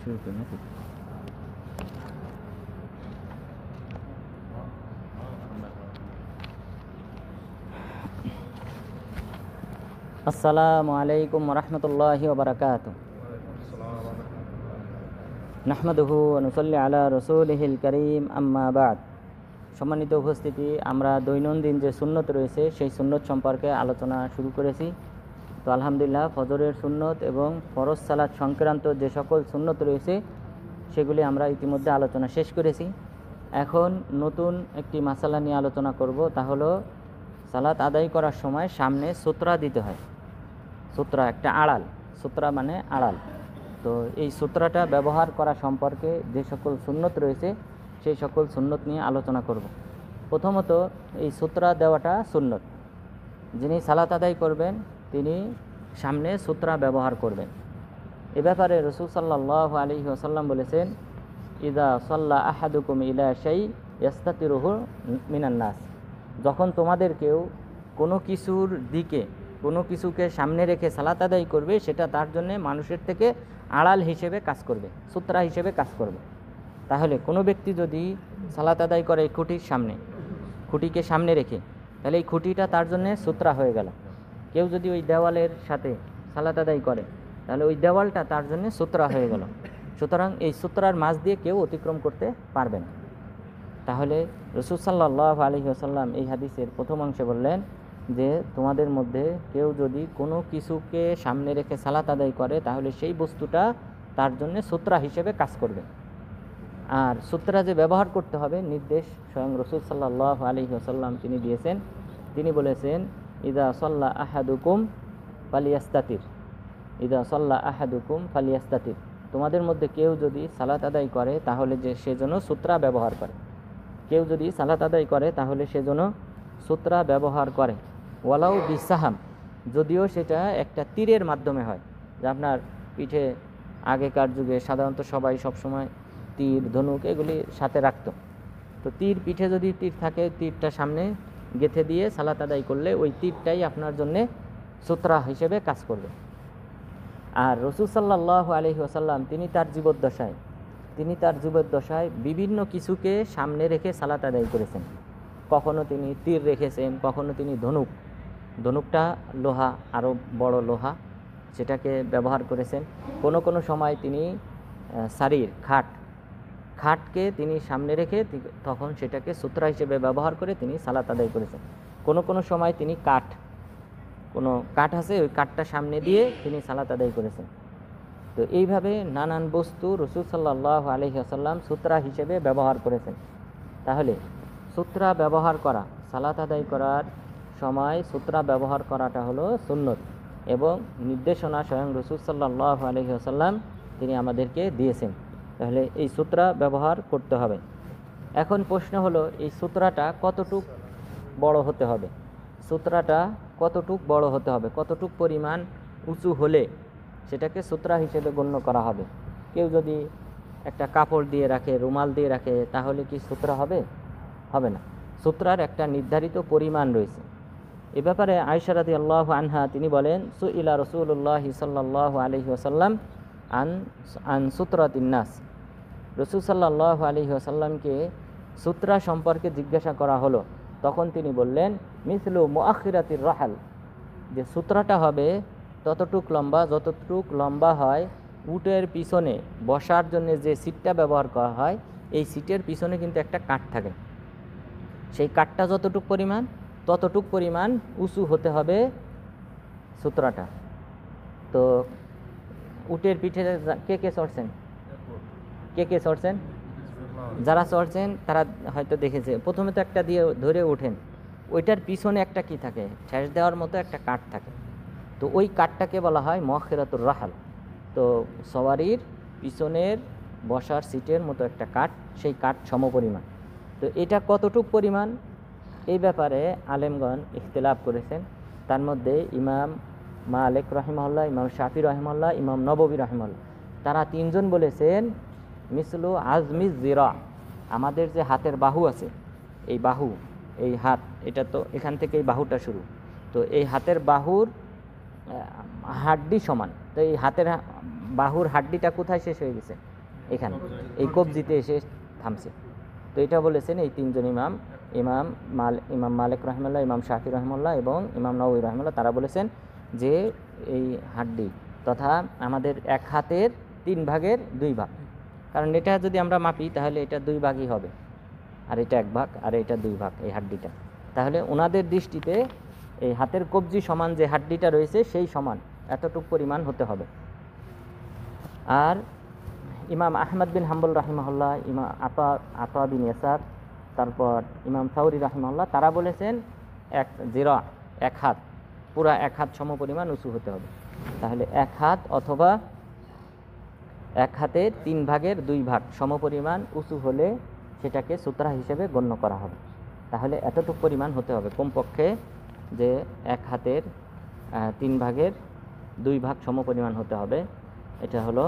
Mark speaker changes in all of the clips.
Speaker 1: শুরু করি নাকি? আসসালামু আলাইকুম ওয়া রাহমাতুল্লাহি ওয়া বারাকাতুহু। নাহমাদুহু ওয়া নুসাল্লি আলা রাসূলিহিল কারীম, আম্মা বা'দ। সম্মানিত উপস্থিতি, আমরা দৈনন্দিন যে সুন্নত রয়েছে সেই সুন্নত সম্পর্কে আলোচনা শুরু করেছি। তো আলহামদুলিল্লাহ, ফজরের সুন্নত এবং ফরজ সালাত সংক্রান্ত যে সকল সুন্নত রয়েছে সেগুলি আমরা ইতিমধ্যে আলোচনা শেষ করেছি। এখন নতুন একটি মাসালা নিয়ে আলোচনা করব, তা হলো সালাত আদায় করার সময় সামনে সুতরা দিতে হয়। সুতরা একটা আড়াল, সুতরা মানে আড়াল। তো এই সুতরাটা ব্যবহার করা সম্পর্কে যে সকল সুন্নত রয়েছে সেই সকল সুন্নত নিয়ে আলোচনা করব। প্রথমত, এই সুতরা দেওয়াটা সুন্নত। যিনি সালাত আদায় করবেন তিনি সামনে সুতরা ব্যবহার করবেন। এ ব্যাপারে রাসূল সাল্লাল্লাহু আলাইহি ওয়াসাল্লাম বলেছেন, ইযা সাল্লা আহাদুকুম ইলা শাই ইয়াস্তাতিরুহু মিনান নাস। যখন তোমাদের কেউ কোনো কিছুর দিকে, কোনো কিছুকে সামনে রেখে সালাত আদায় করবে, সেটা তার জন্য মানুষের থেকে আড়াল হিসেবে কাজ করবে, সুতরা হিসেবে কাজ করবে। তাহলে কোনো ব্যক্তি যদি সালাত আদায় করে খুঁটির সামনে, খুঁটিকে সামনে রেখে, তাহলে এই খুঁটিটা তার জন্য সুতরা হয়ে গেল। কেউ যদি ওই দেওয়ালের সাথে সালাত আদায় করে, তাহলে ওই দেওয়ালটা তার জন্য সুতরা হয়ে গেল। সুতরাং এই সুতরার মাঝ দিয়ে কেউ অতিক্রম করতে পারবে না। তাহলে রাসূল সাল্লাল্লাহু আলাইহি ওয়াসাল্লাম এই হাদিসের প্রথম অংশে বললেন যে তোমাদের মধ্যে কেউ যদি কোনো কিছুকে সামনে রেখে সালাত আদায় করে, তাহলে সেই বস্তুটা তার জন্য সুতরা হিসেবে কাজ করবে। আর সুতরা যে ব্যবহার করতে হবে, নির্দেশ স্বয়ং রাসূল সাল্লাল্লাহু আলাইহি ওয়াসাল্লাম তিনি দিয়েছেন। তিনি বলেছেন, ইযা সাল্লা আহাদুকুম ফালিয়াস্তাতির, ইযা সাল্লা আহাদুকুম ফালিয়াস্তাতির। তোমাদের মধ্যে কেউ যদি সালাত আদায় করে তাহলে যে সেজন্য সুতরা ব্যবহার করে। কেউ যদি সালাত আদায় করে তাহলে সেজন্য সুতরা ব্যবহার করে। ওয়ালাউ বিসাহাম, যদিও সেটা একটা তীরের মাধ্যমে হয়। যে আপনার পিঠে আগেকার যুগে সাধারণত সবাই সবসময় তীর, ধনুক এগুলি সাথে রাখতো। তো তীর, পিঠে যদি তীর থাকে, তীরটা সামনে গেঁথে দিয়ে সালাত আদায় করলে ওই তীরটাই আপনার জন্যে সুতরা হিসেবে কাজ করবে। আর রাসূল সাল্লাল্লাহু আলাইহি ওয়াসাল্লাম তিনি তার জীবদ্দশায় বিভিন্ন কিছুকে সামনে রেখে সালাত আদায় করেছেন। কখনো তিনি তীর রেখেছেন, কখনো তিনি ধনুকটা লোহা, আরও বড় লোহা, সেটাকে ব্যবহার করেছেন। কোনো সময় তিনি সারির খাটকে তিনি সামনে রেখে তখন সেটাকে সুতরা হিসেবে ব্যবহার করে তিনি সালাত আদায় করেছেন। কোনো সময় তিনি কোনো কাঠ আছে, ওই কাঠটা সামনে দিয়ে তিনি সালাত আদায় করেছেন। তো এইভাবে নানান বস্তু রাসূল সাল্লাল্লাহু আলাইহি ওয়াসাল্লাম সুতরা হিসেবে ব্যবহার করেছেন। তাহলে সুতরা ব্যবহার করা, সালাত আদায় করার সময় সুতরা ব্যবহার করাটা হলো সুন্নত এবং নির্দেশনা স্বয়ং রাসূল সাল্লাল্লাহু আলাইহি ওয়াসাল্লাম তিনি আমাদেরকে দিয়েছেন। তাহলে এই সুতরা ব্যবহার করতে হবে। এখন প্রশ্ন হলো, এই সুতরাটা কতটুক বড় হতে হবে? সুতরাটা কতটুক বড় হতে হবে, কতটুক পরিমাণ উঁচু হলে সেটাকে সুতরা হিসেবে গণ্য করা হবে? কেউ যদি একটা কাপড় দিয়ে রাখে, রুমাল দিয়ে রাখে, তাহলে কি সুতরা হবে? হবে না। সুতরার একটা নির্ধারিত পরিমাণ রয়েছে। এ ব্যাপারে আয়েশা রাদিয়াল্লাহু আনহা তিনি বলেন, সুইলা রাসূলুল্লাহি সাল্লাল্লাহু আলাইহি ওয়াসাল্লাম আন সুতরাতিন নাস। রাসূল সাল্লাল্লাহু আলাইহি ওয়াসাল্লামকে সুতরা সম্পর্কে জিজ্ঞাসা করা হলো। তখন তিনি বললেন, মিসলু মুআখিরাতির রাহাল, যে সুতরাটা হবে ততটুক লম্বা যতটুক লম্বা হয় উটের পিছনে বসার জন্য যে সিটটা ব্যবহার করা হয়, এই সিটের পিছনে কিন্তু একটা কাঠ থাকে। সেই কাঠটা যতটুক পরিমাণ, ততটুক পরিমাণ উঁচু হতে হবে সুতরাটা। তো উটের পিঠে কে চড়ছেন? যারা চড়ছেন তারা হয়তো দেখেছে, প্রথমে তো একটা দিয়ে ধরে ওঠেন, ওইটার পিছনে একটা কি থাকে, ঠেস দেওয়ার মতো একটা কাঠ থাকে। তো ওই কাঠটাকে বলা হয় মুআখিরাতুর রাহাল। তো সওয়ারির পিছনের বসার সিটের মতো একটা কাঠ, সেই কাঠ সমপরিমাণ। তো এটা কতটুক পরিমাণ, এই ব্যাপারে আলেমগণ ইখতিলাফ করেছেন। তার মধ্যে ইমাম মালিক রাহিমাহুল্লাহ, ইমাম শাফি রাহিমাহুল্লাহ, ইমাম নববী রাহিমাহুল্লাহ, তারা তিনজন বলেছেন মিসলু আজমি জিরা, আমাদের যে হাতের বাহু আছে, এই বাহু, এই হাত, এটা তো এখান থেকে এই বাহুটা শুরু, তো এই হাতের বাহুর হাড্ডি সমান। তো এই হাতের বাহুর হাড্ডিটা কোথায় শেষ হয়ে গেছে? এখানে এই কবজিতে এসে থামছে। তো এটা বলেছেন এই তিনজন ইমাম, ইমাম মালিক রহমাল্লাহ, ইমাম শাফি রহমাল্লাহ এবং ইমাম নওয়ী রহমাল্লাহ, তারা বলেছেন যে এই হাড্ডি তথা আমাদের এক হাতের 3 ভাগের 2 ভাগ, কারণ এটা যদি আমরা মাপি তাহলে এটা 2 ভাগই হবে, আর এটা 1 ভাগ আর এটা 2 ভাগ এই হাড্ডিটা। তাহলে ওনাদের দৃষ্টিতে এই হাতের কবজি সমান যে হাড্ডিটা রয়েছে সেই সমান এতটুকু পরিমাণ হতে হবে। আর ইমাম আহমদ বিন হাম্বল রাহিমাহুল্লাহ, ইমাম আতা বিন ইয়াসার, তারপর ইমাম সাউরি রাহিমাহুল্লাহ, তারা বলেছেন এক হাত, পুরা 1 হাত সম পরিমাণ উঁচু হতে হবে। তাহলে 1 হাত অথবা 1 হাতের 3 ভাগের 2 ভাগ সম পরিমাণ উঁচু হলে সেটাকে সূত্রা হিসেবে গণ্য করা হবে। তাহলে এতটুকু পরিমাণ হতে হবে কমপক্ষে, যে 1 হাতের 3 ভাগের 2 ভাগ সম পরিমাণ হতে হবে। এটা হলো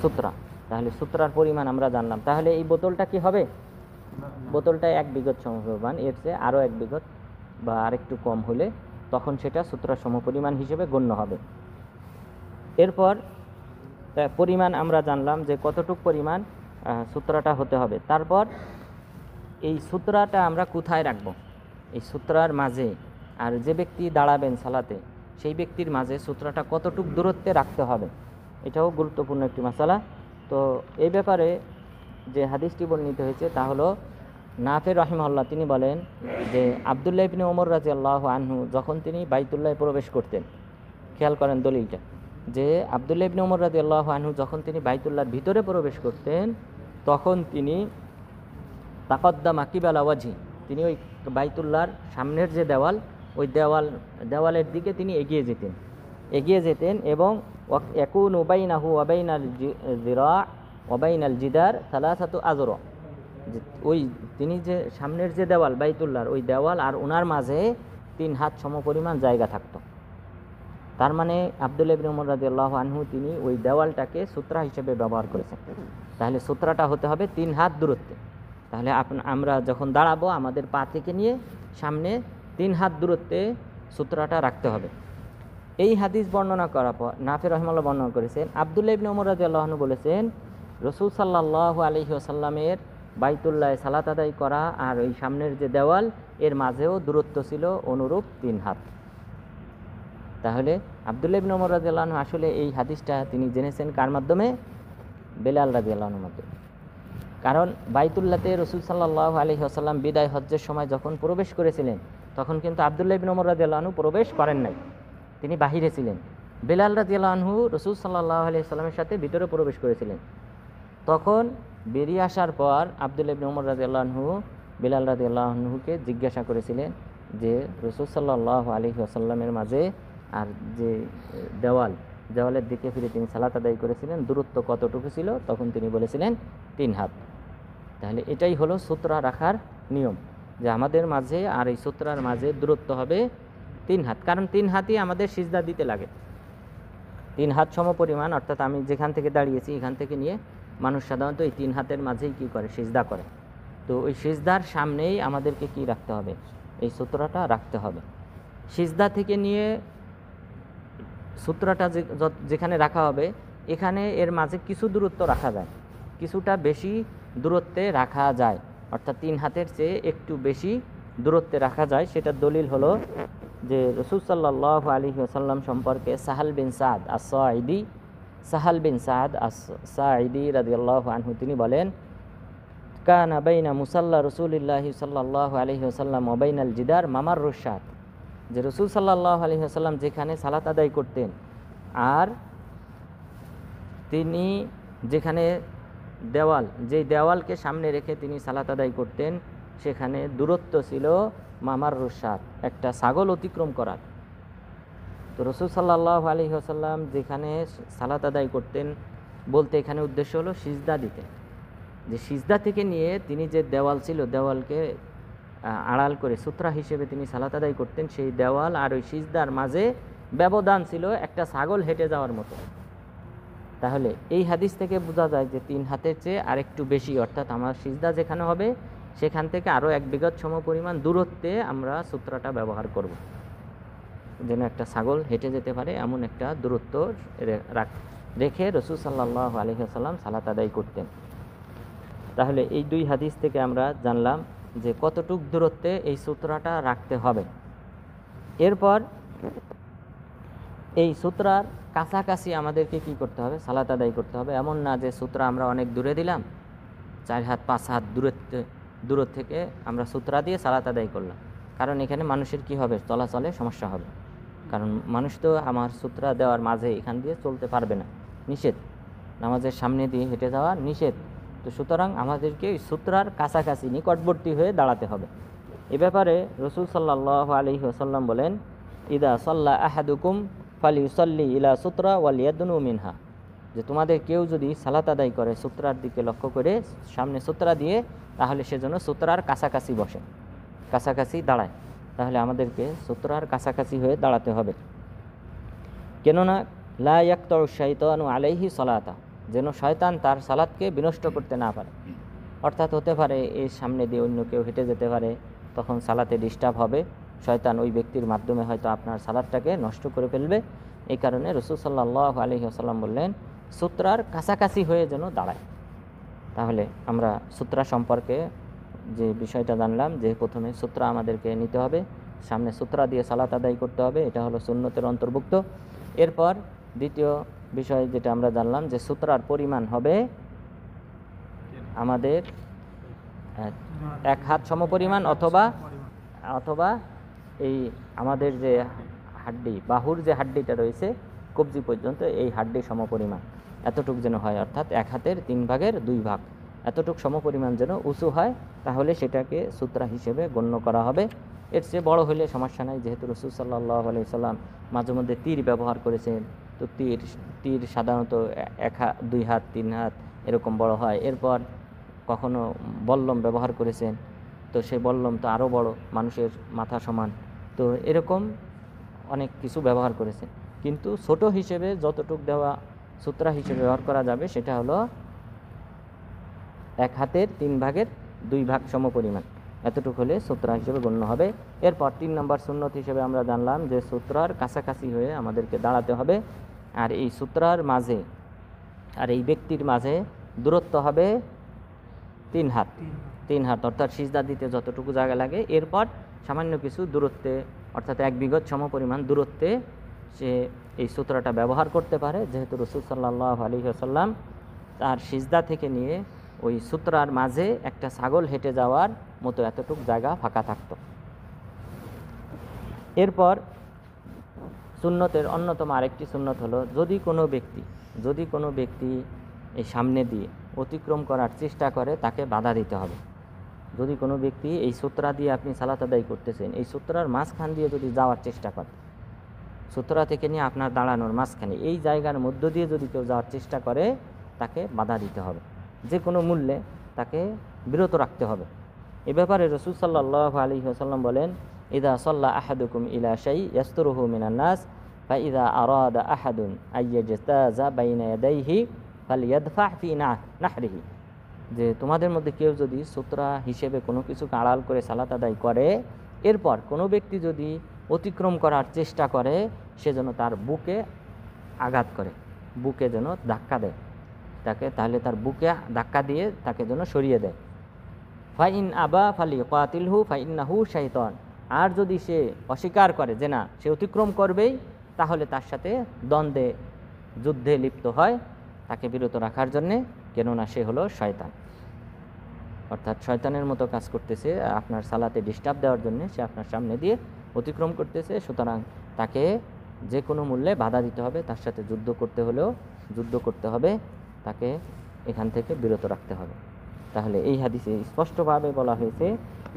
Speaker 1: সূত্রা। তাহলে সূত্রার পরিমাণ আমরা জানলাম। তাহলে এই বোতলটা কি হবে? বোতলটা 1 বিঘত সমপরিমাণ, এর চেয়ে আরও 1 বিঘত বা আরেকটু কম হলে তখন সেটা সূত্রার সমপরিমাণ হিসেবে গণ্য হবে। এরপর পরিমাণ আমরা জানলাম যে কতটুকু পরিমাণ সূত্রাটা হতে হবে। তারপর এই সূত্রাটা আমরা কোথায় রাখব? এই সূত্রার মাঝে, আর যে ব্যক্তি দাঁড়াবেন সালাতে সেই ব্যক্তির মাঝে সূত্রাটা কতটুকু দূরত্বে রাখতে হবে, এটাও গুরুত্বপূর্ণ একটি মাসালা। তো এই ব্যাপারে যে হাদিসটি বর্ণিত হয়েছে তা হলো নাফে রাহিমাহুল্লাহ, তিনি বলেন যে আব্দুল্লাহ ইবনে ওমর রাদিয়াল্লাহু আনহু যখন তিনি বাইতুল্লাহে প্রবেশ করতেন, খেয়াল করেন দলিলটা, যে আব্দুল্লাহ ইবনে ওমর রাদিয়াল্লাহু আনহু যখন তিনি বাইতুল্লাহর ভিতরে প্রবেশ করতেন তখন তিনি তাকদ্দামা কিবালা ওয়াজহি, তিনি ওই বাইতুল্লাহর সামনের যে দেওয়াল, ওই দেওয়ালের দিকে তিনি এগিয়ে যেতেন এবং ইয়াকুনু বাইনাহু ওয়া বাইনাল জিরা ওয়া বাইনাল জিদার সালাসাতু আযরা, ওই তিনি যে সামনের যে দেওয়াল বাইতুল্লাহর, ওই দেওয়াল আর ওনার মাঝে 3 হাত সমপরিমাণ জায়গা থাকতো। তার মানে আব্দুল্লাহ ইবনে ওমর রাদিয়াল্লাহু আনহু তিনি ওই দেওয়ালটাকে সূত্রা হিসেবে ব্যবহার করেছেন। তাহলে সূত্রাটা হতে হবে 3 হাত দূরত্বে। তাহলে আমরা যখন দাঁড়াবো আমাদের পা থেকে নিয়ে সামনে 3 হাত দূরত্বে সূত্রাটা রাখতে হবে। এই হাদিস বর্ণনা করার পর নাফে রাহিমাহুল্লাহ বর্ণনা করেছেন, আব্দুল্লাহ ইবনে ওমর রাদিয়াল্লাহু আনহু বলেছেন রাসূল সাল্লাল্লাহু আলাইহি ওয়াসাল্লামের বাইতুল্লাহে সালাত আদায় করা আর ওই সামনের যে দেওয়াল এর মাঝেও দূরত্ব ছিল অনুরূপ 3 হাত। তাহলে আব্দুল্লাহ ইবনে ওমর রাদিয়াল্লাহু আনহু আসলে এই হাদিসটা তিনি জেনেছেন কার মাধ্যমে? বেলাল রাদিয়াল্লাহু আনহুর মাধ্যমে। কারণ বাইতুল্লাহতে রাসূল সাল্লাল্লাহু আলাইহি ওয়াসাল্লাম বিদায় হজ্জের সময় যখন প্রবেশ করেছিলেন তখন কিন্তু আব্দুল্লাহ ইবনে ওমর রাদিয়াল্লাহু আনহু প্রবেশ করেন নাই, তিনি বাহিরে ছিলেন। বেলাল রাদিয়াল্লাহু আনহু রাসূল সাল্লাল্লাহু আলাইহি ওয়াসাল্লামের সাথে ভিতরে প্রবেশ করেছিলেন। তখন বেরিয়ে আসার পর আব্দুল্লাহ ইবনে ওমর রাদিয়াল্লাহু আনহু বেলাল রাদিয়াল্লাহু আনহুকে জিজ্ঞাসা করেছিলেন যে রাসূল সাল্লাল্লাহু আলাইহি ওয়াসাল্লামের মাঝে আর যে দেওয়ালের দিকে ফিরে তিনি সালাত আদায় করেছিলেন দূরত্ব কতটুকু ছিল? তখন তিনি বলেছিলেন 3 হাত। তাহলে এটাই হলো সূত্রা রাখার নিয়ম, যে আমাদের মাঝে আর এই সূত্রার মাঝে দূরত্ব হবে 3 হাত। কারণ 3 হাতই আমাদের সিজদা দিতে লাগে। 3 হাত সম পরিমাণ, অর্থাৎ আমি যেখান থেকে দাঁড়িয়েছি এখান থেকে নিয়ে মানুষ সাধারণত এই 3 হাতের মাঝেই কী করে? সিজদা করে। তো ওই সিজদার সামনেই আমাদেরকে কি রাখতে হবে? এই সূত্রটা রাখতে হবে। সিজদা থেকে নিয়ে সূত্রটা যেখানে রাখা হবে এখানে এর মাঝে কিছু দূরত্ব রাখা যায়, কিছুটা বেশি দূরত্বে রাখা যায়, অর্থাৎ 3 হাতের চেয়ে একটু বেশি দূরত্বে রাখা যায়। সেটার দলিল হলো যে রাসূল সাল্লাল্লাহু আলাইহি ওয়াসাল্লাম সম্পর্কে সাহাল বিন সাদ আস-সাঈদী রাদিয়াল্লাহু আনহু তিনি বলেন, কানা বাইনা মুসাল্লা রাসূলিল্লাহি সাল্লাল্লাহু আলাইহি ওয়াসাল্লাম ওয়া বাইনাল জিদার মামাররুশ শাত, যে রাসূল সাল্লাল্লাহু আলাইহি ওয়াসাল্লাম যেখানে সালাত আদায় করতেন আর তিনি যেখানে যেই দেওয়ালকে সামনে রেখে তিনি সালাত আদায় করতেন সেখানে দূরত্ব ছিল মামাররুশ শাত, একটা ছাগল অতিক্রম করার। তো রাসূল সাল্লাল্লাহু আলাইহি ওয়াসাল্লাম যেখানে সালাত আদায় করতেন বলতে এখানে উদ্দেশ্য হলো সিজদা দিতে, যে সিজদা থেকে নিয়ে তিনি যে দেওয়াল ছিল দেওয়ালকে আড়াল করে সূত্রা হিসেবে তিনি সালাত আদায় করতেন, সেই দেওয়াল আর ওই সিজদার মাঝে ব্যবধান ছিল একটা ছাগল হেঁটে যাওয়ার মতো। তাহলে এই হাদিস থেকে বোঝা যায় যে 3 হাতের চেয়ে আরেকটু বেশি, অর্থাৎ আমার সিজদা যেখানে হবে সেখান থেকে আরও 1 বিঘত সম পরিমাণ দূরত্বে আমরা সূত্রটা ব্যবহার করব, যেন একটা ছাগল হেঁটে যেতে পারে এমন একটা দূরত্ব রেখে রাসূল সাল্লাল্লাহু আলাইহি ওয়াসাল্লাম সালাত আদায় করতেন। তাহলে এই দুই হাদিস থেকে আমরা জানলাম যে কতটুক দূরত্বে এই সূত্রাটা রাখতে হবে। এরপর এই সূত্রার কাছাকাছি আমাদেরকে কি করতে হবে? সালাত আদায় করতে হবে। এমন না যে সূত্রা আমরা অনেক দূরে দিলাম, 4 হাত 5 হাত দূর থেকে আমরা সূত্রা দিয়ে সালাত আদায় করলাম, কারণ এখানে মানুষের কি হবে? চলাচলে সমস্যা হবে। কারণ মানুষ তো আমার সূত্রা দেওয়ার মাঝে এখান দিয়ে চলতে পারবে না, নিষেধ। নামাজের সামনে দিয়ে হেঁটে যাওয়া নিষেধ। তো সুতরাং আমাদেরকে ওই সূত্রার কাছাকাছি নিকটবর্তী হয়ে দাঁড়াতে হবে। এ ব্যাপারে রাসূল সাল্লাল্লাহু আলাইহি ওয়াসাল্লাম বলেন, ইদা সাল্লা আহাদুকুম ফালিউসাল্লি ইলা সূত্রা ওয়ালিয়াদনু মিনহা, যে তোমাদের কেউ যদি সালাত আদায় করে সূত্রার দিকে লক্ষ্য করে, সামনে সূত্রা দিয়ে, তাহলে সেজন্য সূত্রার কাছাকাছি বসে, কাছাকাছি দাঁড়ায়। তাহলে আমাদেরকে সূত্রার কাছাকাছি হয়ে দাঁড়াতে হবে। কেননা লা ইয়াকতাউ শাইতানু আলাইহি সালাতা, যেন শয়তান তার সালাতকে বিনষ্ট করতে না পারে। অর্থাৎ হতে পারে এর সামনে দিয়ে অন্য কেউ হেঁটে যেতে পারে, তখন সালাতে ডিস্টার্ব হবে, শয়তান ওই ব্যক্তির মাধ্যমে হয়তো আপনার সালাতটাকে নষ্ট করে ফেলবে। এই কারণে রাসূল সাল্লাল্লাহু আলাইহি ওয়াসাল্লাম বললেন সূত্রার কাছাকাছি হয়ে যেন দাঁড়ায়। তাহলে আমরা সূত্রা সম্পর্কে যে বিষয়টা জানলাম, যে প্রথমে সূত্রা আমাদেরকে নিতে হবে, সামনে সূত্রা দিয়ে সালাত আদায় করতে হবে, এটা হলো সুন্নতের অন্তর্ভুক্ত। এরপর দ্বিতীয় বিষয় যেটা আমরা জানলাম, যে সূত্রার পরিমাণ হবে আমাদের 1 হাত সমপরিমাণ, অথবা এই আমাদের যে হাড্ডি, বাহুর যে হাড্ডিটা রয়েছে কবজি পর্যন্ত, এই হাড্ডি সমপরিমাণ এতটুক যেন হয়, অর্থাৎ 1 হাতের 3 ভাগের 2 ভাগ এতটুক সমপরিমাণ যেন উঁচু হয়, তাহলে সেটাকে সূত্রা হিসেবে গণ্য করা হবে। এর চেয়ে বড় হলে সমস্যা নাই, যেহেতু রাসূল সাল্লাল্লাহু আলাইহি সাল্লাম মাঝে মধ্যে তীর ব্যবহার করেছেন। তো তীর সাধারণত 1 হাত 2 হাত 3 হাত এরকম বড় হয়। এরপর কখনো বল্লম ব্যবহার করেছেন, তো সেই বল্লম তো আরও বড়, মানুষের মাথা সমান। তো এরকম অনেক কিছু ব্যবহার করেছেন, কিন্তু ছোট হিসেবে যতটুক দেওয়া সূত্রা হিসেবে ব্যবহার করা যাবে সেটা হলো 1 হাতের 3 ভাগের 2 ভাগ সমপরিমাণ, এতটুকু হলে সূত্রা হিসেবে গণ্য হবে। এরপর 3 নম্বর সুন্নত হিসেবে আমরা জানলাম যে সূত্রার কাছাকাছি হয়ে আমাদেরকে দাঁড়াতে হবে। আর এই সূত্রার মাঝে আর এই ব্যক্তির মাঝে দূরত্ব হবে 3 হাত, অর্থাৎ সিজদা দিতে যতটুকু জায়গা লাগে, এরপর সামান্য কিছু দূরত্বে, অর্থাৎ 1 বিঘত সমপরিমাণ দূরত্বে সে এই সূত্রাটা ব্যবহার করতে পারে, যেহেতু রাসূল সাল্লাল্লাহু আলাইহি ওয়াসাল্লাম তার সিজদা থেকে নিয়ে ওই সূত্রার মাঝে একটা ছাগল হেঁটে যাওয়ার মতো এতটুকু জায়গা ফাঁকা থাকতো। এরপর সুন্নতের অন্যতম আরেকটি সুন্নত হলো, যদি কোনো ব্যক্তি এই সামনে দিয়ে অতিক্রম করার চেষ্টা করে, তাকে বাধা দিতে হবে। যদি কোনো ব্যক্তি এই সূত্রা দিয়ে, আপনি সালাত আদায় করতেছেন, এই সূত্রার মাঝখান দিয়ে যদি যাওয়ার চেষ্টা করে, সূত্রা থেকে নিয়ে আপনার দাঁড়ানোর মাঝখানে এই জায়গার মধ্য দিয়ে যদি কেউ যাওয়ার চেষ্টা করে, তাকে বাধা দিতে হবে, যে কোনো মূল্যে তাকে বিরত রাখতে হবে। এ ব্যাপারে রাসূল সাল্লাল্লাহু আলাইহি ওয়াসাল্লাম বলেন, ইদা সাল্লা আহাদুকুম ইলা শাই ইয়াসতুরুহু মিনান নাস ফা ইদা আরাদা আহাদুন আইয়াজতাযা বাইনা ইয়াদাইহি ফালিয়াদফা ফি নাহরিহি, যে তোমাদের মধ্যে কেউ যদি সূত্রা হিসেবে কোনো কিছুকে আড়াল করে সালাত আদায় করে, এরপর কোনো ব্যক্তি যদি অতিক্রম করার চেষ্টা করে, সে যেন তার বুকে আঘাত করে, বুকে যেন ধাক্কা দেয় তাকে, তাহলে তার বুকে ধাক্কা দিয়ে তাকে যেন সরিয়ে দেয়। ফাইন আবা ফালি কাতিলহু ফাইন্নাহু শাইতান, আর যদি সে অস্বীকার করে যে না সে অতিক্রম করবেই, তাহলে তার সাথে দ্বন্দ্বে যুদ্ধে লিপ্ত হয়, তাকে বিরত রাখার জন্যে, কেননা সে হলো শয়তান। অর্থাৎ শয়তানের মতো কাজ করতেছে, আপনার সালাতে ডিস্টার্ব দেওয়ার জন্য সে আপনার সামনে দিয়ে অতিক্রম করতেছে। সুতরাং তাকে যে কোনো মূল্যে বাধা দিতে হবে, তার সাথে যুদ্ধ করতে হবে, তাকে এখান থেকে বিরত রাখতে হবে। তাহলে এই হাদিসে স্পষ্টভাবে বলা হয়েছে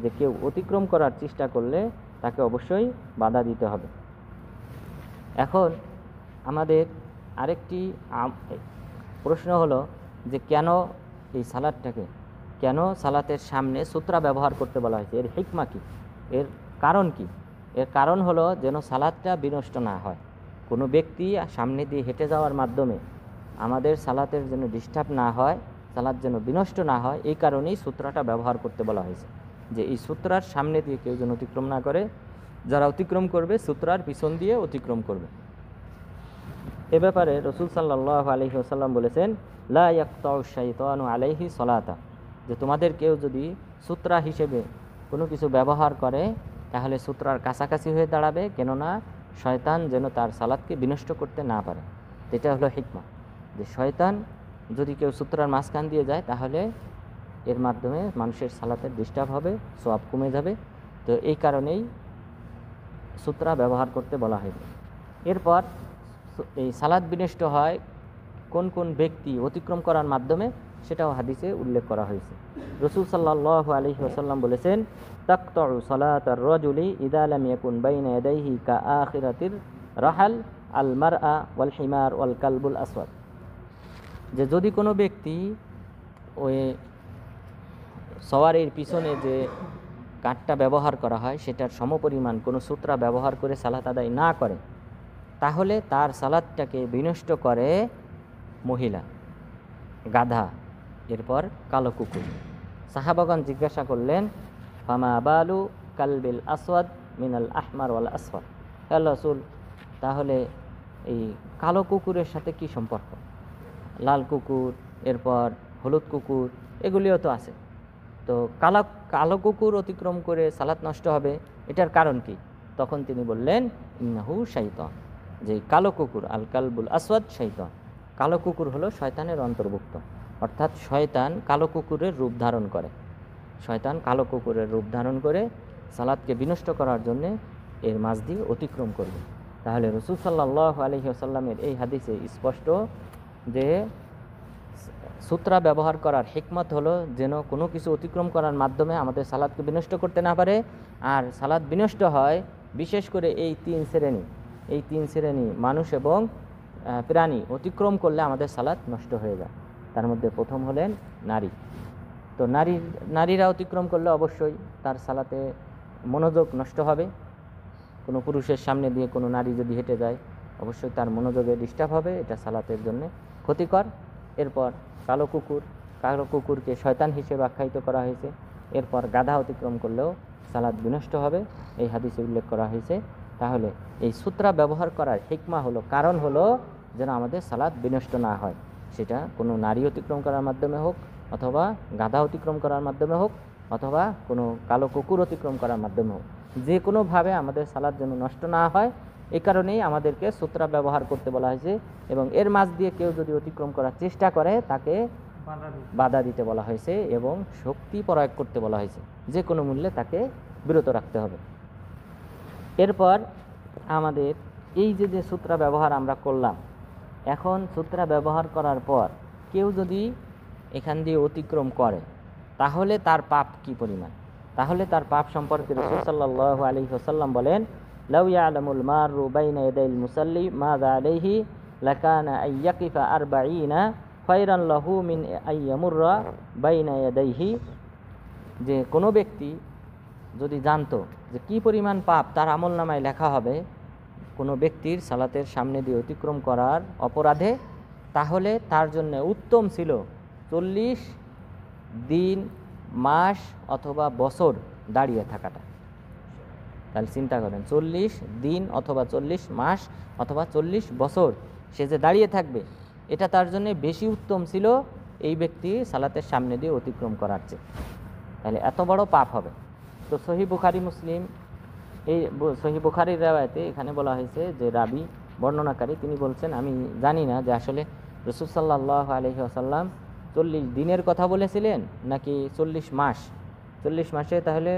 Speaker 1: যে কেউ অতিক্রম করার চেষ্টা করলে তাকে অবশ্যই বাধা দিতে হবে। এখন আমাদের আরেকটি প্রশ্ন হলো যে কেন সালাতের সামনে সূত্রা ব্যবহার করতে বলা হয়েছে, এর হিকমা কি, এর কারণ কি? এর কারণ হলো যেন সালাতটা বিনষ্ট না হয়, কোনো ব্যক্তি সামনে দিয়ে হেঁটে যাওয়ার মাধ্যমে আমাদের সালাতের যেন ডিস্টার্ব না হয়, সালাত যেন বিনষ্ট না হয়, এই কারণেই সূত্রাটা ব্যবহার করতে বলা হয়েছে, যে এই সূত্রার সামনে দিয়ে কেউ যেন অতিক্রম না করে, যারা অতিক্রম করবে সূত্রার পিছন দিয়ে অতিক্রম করবে। এ ব্যাপারে রসুল সাল্লাল্লাহু আলাইহি ওয়াসাল্লাম বলেছেন, লা ইয়াকতাউ শাইতানু আলাইহি সলাতা, যে তোমাদের কেউ যদি সূত্রা হিসেবে কোনো কিছু ব্যবহার করে তাহলে সূত্রার কাছাকাছি হয়ে দাঁড়াবে, কেননা শয়তান যেন তার সালাতকে বিনষ্ট করতে না পারে। এটা হলো হিকমা, যে শয়তান যদি কেউ সূত্রার মাঝখান দিয়ে যায় তাহলে এর মাধ্যমে মানুষের সালাতের ডিস্টার্ব হবে, সওয়াব কমে যাবে। তো এই কারণেই সূত্রা ব্যবহার করতে বলা হয়েছে। এরপর এই সালাত বিনষ্ট হয় কোন কোন ব্যক্তি অতিক্রম করার মাধ্যমে, সেটাও হাদিসে উল্লেখ করা হয়েছে। রসুল সাল্লাল্লাহু আলাইহি ওয়াসাল্লাম বলেছেন, তাকতাউ সালাতার রাজুলি ইযা লাম ইয়াকুন বাইনা ইয়াদাইহি কা আখিরাতির রাহাল আল মারআ ওয়াল হিমার ওয়াল কালবুল আসওয়াদ, যে যদি কোনো ব্যক্তি ওই সওয়ারির পিছনে যে কাঠটা ব্যবহার করা হয় সেটার সমপরিমাণ কোনো সূত্রা ব্যবহার করে সালাত আদায় না করে, তাহলে তার সালাতটাকে বিনষ্ট করে মহিলা, গাধা, এরপর কালো কুকুর। সাহাবাগণ জিজ্ঞাসা করলেন, ফামা বালু কালবিল আসওয়াদ মিনাল আহমার ওয়াল আসফার, হে রাসূল, তাহলে এই কালো কুকুরের সাথে কি সম্পর্ক? লাল কুকুর, এরপর হলুদ কুকুর, এগুলিও তো আছে। তো কালো কুকুর অতিক্রম করে সালাত নষ্ট হবে, এটার কারণ কি? তখন তিনি বললেন, ইন্নাহু শাইতান, যে কালো কুকুর, আল কালবুল আসওয়াদ শাইতান, কালো কুকুর হলো শয়তানের অন্তর্ভুক্ত। অর্থাৎ শয়তান কালো কুকুরের রূপ ধারণ করে, শয়তান কালো কুকুরের রূপ ধারণ করে সালাতকে বিনষ্ট করার জন্যে এর মাঝ দিয়ে অতিক্রম করবে। তাহলে রাসূল সাল্লাল্লাহু আলাইহি ওয়াসাল্লামের এই হাদিসে স্পষ্ট যে সূত্রা ব্যবহার করার হিকমত হলো যেন কোনো কিছু অতিক্রম করার মাধ্যমে আমাদের সালাতকে বিনষ্ট করতে না পারে। আর সালাত বিনষ্ট হয় বিশেষ করে এই তিন শ্রেণী মানুষ এবং প্রাণী অতিক্রম করলে আমাদের সালাত নষ্ট হয়ে যায়। তার মধ্যে প্রথম হলেন নারী। তো নারীরা অতিক্রম করলে অবশ্যই তার সালাতে মনোযোগ নষ্ট হবে। কোনো পুরুষের সামনে দিয়ে কোনো নারী যদি হেঁটে যায় অবশ্যই তার মনোযোগে ডিস্টার্ব হবে, এটা সালাতের জন্য ক্ষতিকর। এরপর কালো কুকুরকে শয়তান হিসেবে আখ্যায়িত করা হয়েছে। এরপর গাধা অতিক্রম করলেও সালাত বিনষ্ট হবে, এই হাদিসে উল্লেখ করা হয়েছে। তাহলে এই সূত্রা ব্যবহার করার হিকমা হলো, কারণ হলো যেন আমাদের সালাত বিনষ্ট না হয়, সেটা কোনো নারী অতিক্রম করার মাধ্যমে হোক, অথবা গাধা অতিক্রম করার মাধ্যমে হোক, অথবা কোনো কালো কুকুর অতিক্রম করার মাধ্যমে হোক, যে কোনোভাবে আমাদের সালাত যেন নষ্ট না হয়, এই কারণেই আমাদেরকে সূত্রা ব্যবহার করতে বলা হয়েছে। এবং এর মাঝ দিয়ে কেউ যদি অতিক্রম করার চেষ্টা করে তাকে বাধা দিতে বলা হয়েছে এবং শক্তি প্রয়োগ করতে বলা হয়েছে, যে কোনো মূল্যে তাকে বিরত রাখতে হবে। এরপর আমাদের এই যে সূত্রা ব্যবহার আমরা করলাম, এখন সূত্রা ব্যবহার করার পর কেউ যদি এখান দিয়ে অতিক্রম করে তাহলে তার পাপ কি পরিমাণ? তাহলে তার পাপ সম্পর্কে রাসূল সাল্লাল্লাহু আলাইহি ওয়াসাল্লাম বলেন, লাউ ইয়ালামুল মারু বাইনা ইয়াদাইল মুসাল্লি মাযা আলাইহি লাকানা আইয়াকিফা 40 খায়রান লাহু মিন আইয়ামুররা বাইনা ইয়াদাইহি, যে কোনো ব্যক্তি যদি জানতো যে কি পরিমাণ পাপ তার আমলনামায় লেখা হবে কোনো ব্যক্তির সালাতের সামনে দিয়ে অতিক্রম করার অপরাধে, তাহলে তার জন্য উত্তম ছিল 40 দিন, মাস অথবা বছর দাঁড়িয়ে থাকাটা। তাহলে চিন্তা করেন, 40 দিন অথবা 40 মাস অথবা 40 বছর সে যে দাঁড়িয়ে থাকবে, এটা তার জন্য বেশি উত্তম ছিল এই ব্যক্তি সালাতের সামনে দিয়ে অতিক্রম করার চেয়ে। তাহলে এত বড় পাপ হবে। তো সহিহ বুখারী মুসলিম, এই সহিহ বুখারীর রাওয়ায়াতে এখানে বলা হয়েছে যে রাবি বর্ণনাকারী তিনি বলছেন, আমি জানি না যে আসলে রাসূল সাল্লাল্লাহু আলাইহি ওয়াসাল্লাম 40 দিনের কথা বলেছিলেন নাকি 40 মাস। 40 মাসে তাহলে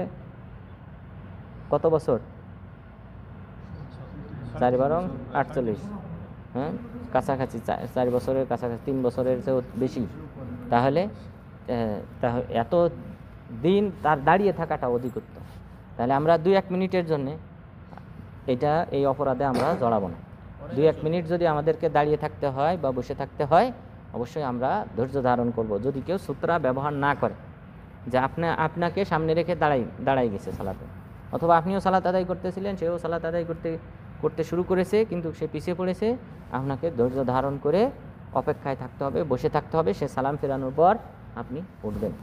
Speaker 1: কত বছর? 4 × 48, হ্যাঁ, কাছাকাছি 4 বছরের কাছাকাছি, 3 বছরের চেয়েও বেশি। তাহলে এত দিন তার দাঁড়িয়ে থাকাটা অধিক উত্তম। তাহলে আমরা 2-1 মিনিটের জন্যে এই অপরাধে আমরা জড়াবো না। 2-1 মিনিট যদি আমাদেরকে দাঁড়িয়ে থাকতে হয় বা বসে থাকতে হয়, অবশ্যই আমরা ধৈর্য ধারণ করব। যদি কেউ সূত্রা ব্যবহার না করে, যে আপনাকে সামনে রেখে দাঁড়াই গেছে সালাতে, অথবা আপনিও সালাত আদায় করতেছিলেন, সেও সালাত আদায় করতে শুরু করেছে কিন্তু সে পিছিয়ে পড়েছে, আপনাকে ধৈর্য ধারণ করে অপেক্ষায় থাকতে হবে, বসে থাকতে হবে। সে সালাম ফেরানোর পর আপনি উঠবেন।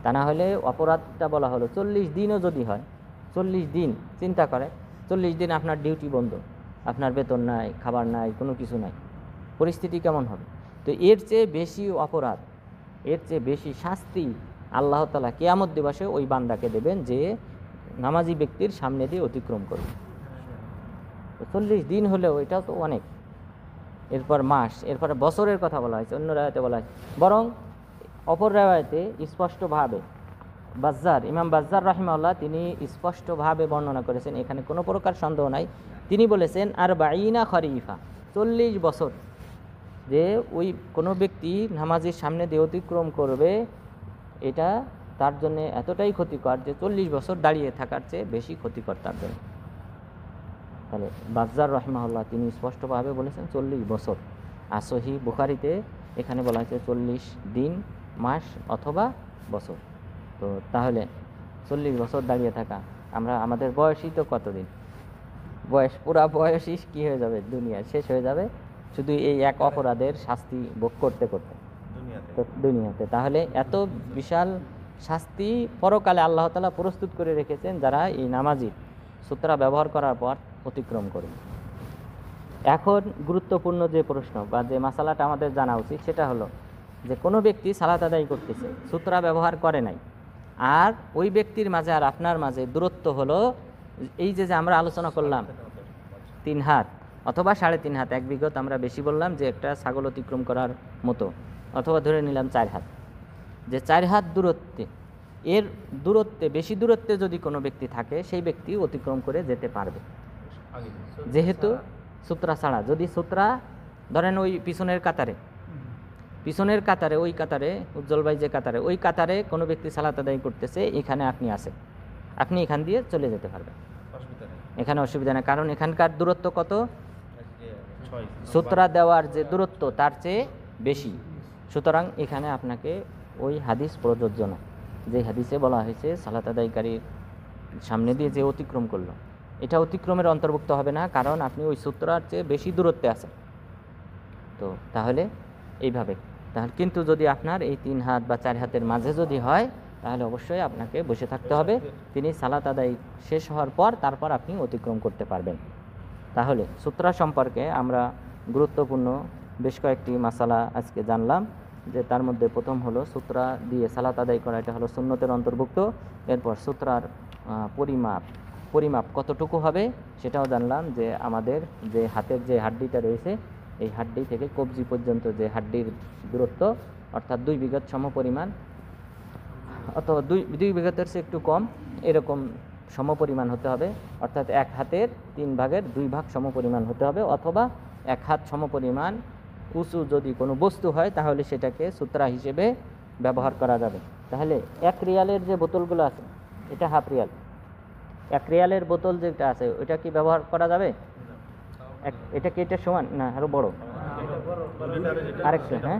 Speaker 1: তা না হলে অপরাধটা বলা হলো 40 দিনও যদি হয়, 40 দিন চিন্তা করে, 40 দিন আপনার ডিউটি বন্ধ, আপনার বেতন নাই, খাবার নাই, কোনো কিছু নাই, পরিস্থিতি কেমন হবে? তো এর চেয়ে বেশি অপরাধ, এর চেয়ে বেশি শাস্তি আল্লাহ তাআলা কিয়ামত দিবসে ওই বান্দাকে দেবেন যে নামাজি ব্যক্তির সামনে দিয়ে অতিক্রম করবে। 40 দিন হলেও এটাও তো অনেক। এরপর মাস, এরপরে বছরের কথা বলা হয়েছে, অন্য রায়তে বলা হয়েছে। বরং অপর রায়তে স্পষ্টভাবে বাজ্জার, ইমাম বাজ্জার রাহিমাহুল্লাহ তিনি স্পষ্টভাবে বর্ণনা করেছেন, এখানে কোনো প্রকার সন্দেহ নাই। তিনি বলেছেন আর বাইনা খরিফা, 40 বছর যে ওই কোনো ব্যক্তি নামাজের সামনে দিয়ে অতিক্রম করবে, এটা তার জন্য এতটাই ক্ষতিকর যে 40 বছর দাঁড়িয়ে থাকার চেয়ে বেশি ক্ষতিকর তার জন্য। তাহলে বাজ্জার রাহিমাহুল্লাহ তিনি স্পষ্টভাবে বলেছেন 40 বছর। আর সহিহ বুখারীতে এখানে বলা হয়েছে 40 দিন, মাস অথবা বছর। তো তাহলে 40 বছর দাঁড়িয়ে থাকা, আমরা আমাদের বয়সই তো কতদিন, বয়স পুরা বয়সই কী হয়ে যাবে, দুনিয়া শেষ হয়ে যাবে শুধু এই এক অপরাধের শাস্তি ভোগ করতে করতে দুনিয়াতে। তাহলে এত বিশাল শাস্তি পরকালে আল্লাহ তাআলা প্রস্তুত করে রেখেছেন যারা এই নামাজি সূত্রা ব্যবহার করার পর অতিক্রম করবে। এখন গুরুত্বপূর্ণ যে প্রশ্ন বা যে মাসালাটা আমাদের জানা উচিত সেটা হলো যে কোনো ব্যক্তি সালাত আদায় করতেছে, সূত্রা ব্যবহার করে নাই, আর ওই ব্যক্তির মাঝে আর আপনার মাঝে দূরত্ব হলো এই যে আমরা আলোচনা করলাম 3 হাত অথবা 3.5 হাত, এক বিঘত আমরা বেশি বললাম যে একটা ছাগল অতিক্রম করার মতো, অথবা ধরে নিলাম 4 হাত, যে 4 হাত দূরত্বে, এর দূরত্বে বেশি দূরত্বে যদি কোনো ব্যক্তি থাকে সেই ব্যক্তি অতিক্রম করে যেতে পারবে। যেহেতু সূত্রা ছাড়া, যদি সূত্রা ধরেন ওই পিছনের কাতারে ওই কাতারে উজ্জ্বল ভাই যে কাতারে, ওই কাতারে কোনো ব্যক্তি সালাত আদায় করতেছে, এখানে আপনি আছেন, আপনি এখান দিয়ে চলে যেতে পারবেন, এখানে অসুবিধা নেই। কারণ এখানকার দূরত্ব কত, সূত্রা দেওয়ার যে দূরত্ব তার চেয়ে বেশি, সুতরাং এখানে আপনাকে ওই হাদিস প্রযোজ্য না, যে হাদিসে বলা হয়েছে সালাত আদায়কারীর সামনে দিয়ে যে অতিক্রম করলো, এটা অতিক্রমের অন্তর্ভুক্ত হবে না, কারণ আপনি ওই সূত্রার চেয়ে বেশি দূরত্বে আছেন। তো তাহলে এইভাবে, তাহলে কিন্তু যদি আপনার এই 3 হাত বা 4 হাতের মাঝে যদি হয়, তাহলে অবশ্যই আপনাকে বসে থাকতে হবে, তিনি সালাত আদায় শেষ হওয়ার পর তারপর আপনি অতিক্রম করতে পারবেন। তাহলে সূত্রা সম্পর্কে আমরা গুরুত্বপূর্ণ বেশ কয়েকটি মাসালা আজকে জানলাম, যে তার মধ্যে প্রথম হলো সূত্রা দিয়ে সালাত আদায় করা, এটা হলো সুন্নতের অন্তর্ভুক্ত। এরপর সূত্রার পরিমাপ কতটুকু হবে সেটাও জানলাম, যে আমাদের যে হাতের যে হাড্ডিটা রয়েছে এই হাড্ডি থেকে কবজি পর্যন্ত যে হাড্ডির দূরত্ব, অর্থাৎ 2 বিঘত সমপরিমাণ অথবা 2 বিঘতের চেয়ে একটু কম, এরকম সমপরিমাণ হতে হবে, অর্থাৎ 1 হাতের 3 ভাগের 2 ভাগ সমপরিমাণ হতে হবে, অথবা 1 হাত সমপরিমাণ উঁচু যদি কোনো বস্তু হয় তাহলে সেটাকে সূত্রা হিসেবে ব্যবহার করা যাবে। তাহলে 1 রিয়ালের যে বোতলগুলো আছে, এটা হাফ রিয়াল, 1 রিয়ালের বোতল যেটা আছে ওইটা কি ব্যবহার করা যাবে? এটা কি এটা সমান না আরো বড়? আরেকটা, হ্যাঁ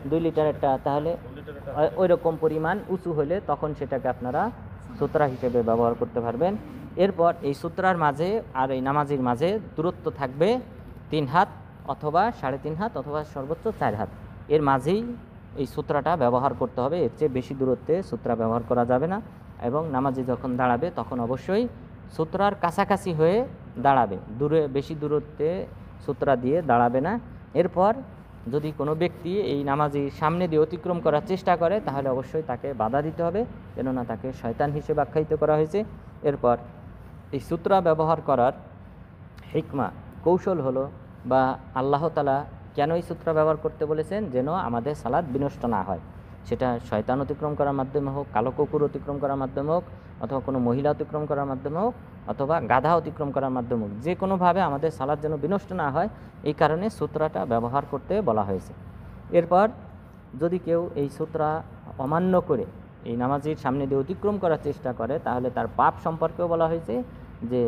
Speaker 1: 2 লিটারেরটা, তাহলে ওই রকম পরিমাণ উঁচু হলে তখন সেটাকে আপনারা সূত্রা হিসেবে ব্যবহার করতে পারবেন। এরপর এই সূত্রার মাঝে আর এই নামাজির মাঝে দূরত্ব থাকবে 3 হাত অথবা 3.5 হাত অথবা সর্বোচ্চ 4 হাত, এর মাঝেই এই সূত্রাটা ব্যবহার করতে হবে, এর চেয়ে বেশি দূরত্বে সূত্রা ব্যবহার করা যাবে না। এবং নামাজি যখন দাঁড়াবে তখন অবশ্যই সূত্রার কাছাকাছি হয়ে দাঁড়াবে, বেশি দূরত্বে সূত্রা দিয়ে দাঁড়াবে না। এরপর যদি কোনো ব্যক্তি এই নামাজি সামনে দিয়ে অতিক্রম করার চেষ্টা করে তাহলে অবশ্যই তাকে বাধা দিতে হবে, কেননা তাকে শয়তান হিসেবে আখ্যায়িত করা হয়েছে। এরপর এই সূত্রা ব্যবহার করার হিকমা, কৌশল হলো, বা আল্লাহ তাআলা কেন এই সূত্রা ব্যবহার করতে বলেছেন, যেন আমাদের সালাত বিনষ্ট না হয়, সেটা শয়তান অতিক্রম করার মাধ্যমে হোক, কালো কুকুর অতিক্রম করার মাধ্যমে হোক, অথবা কোনো মহিলা অতিক্রম করার মাধ্যমে হোক, অথবা গাধা অতিক্রম করার মাধ্যমে হোক, যে কোনোভাবে আমাদের সালাত যেন বিনষ্ট না হয়, এই কারণে সূত্রাটা ব্যবহার করতে বলা হয়েছে। এরপর যদি কেউ এই সূত্রা অমান্য করে এই নামাজির সামনে দিয়ে অতিক্রম করার চেষ্টা করে তাহলে তার পাপ সম্পর্কেও বলা হয়েছে যে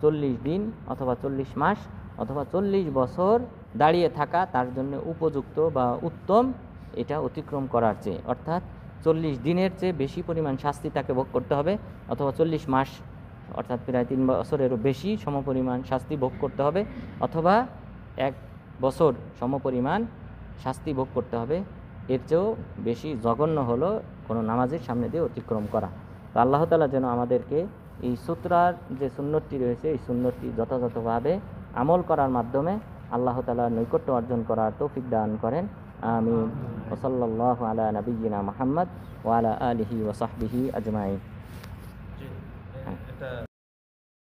Speaker 1: 40 দিন অথবা 40 মাস অথবা 40 বছর দাঁড়িয়ে থাকা তার জন্য উপযুক্ত বা উত্তম, এটা অতিক্রম করার চেয়ে, অর্থাৎ 40 দিনের চেয়ে বেশি পরিমাণ শাস্তি তাকে ভোগ করতে হবে, অথবা 40 মাস অর্থাৎ প্রায় 3 বছরেরও বেশি সমপরিমাণ শাস্তি ভোগ করতে হবে, অথবা 1 বছর সমপরিমাণ শাস্তি ভোগ করতে হবে। এর চেয়েও বেশি জঘন্য হলো কোনো নামাজের সামনে দিয়ে অতিক্রম করা। তো আল্লাহ তাআলা যেন আমাদেরকে এই সূত্রার যে সুন্নতটি রয়েছে এই সুন্নতটি যথাযথভাবে আমল করার মাধ্যমে আল্লাহ তাআলার নৈকট্য অর্জন করার তৌফিক দান করেন। আমিন। ওয়া সাল্লাল্লাহু আলা নাবিয়্যিনা মুহাম্মদ ওয়া আলা আলিহি ওয়া সাহবিহি আজমাইন।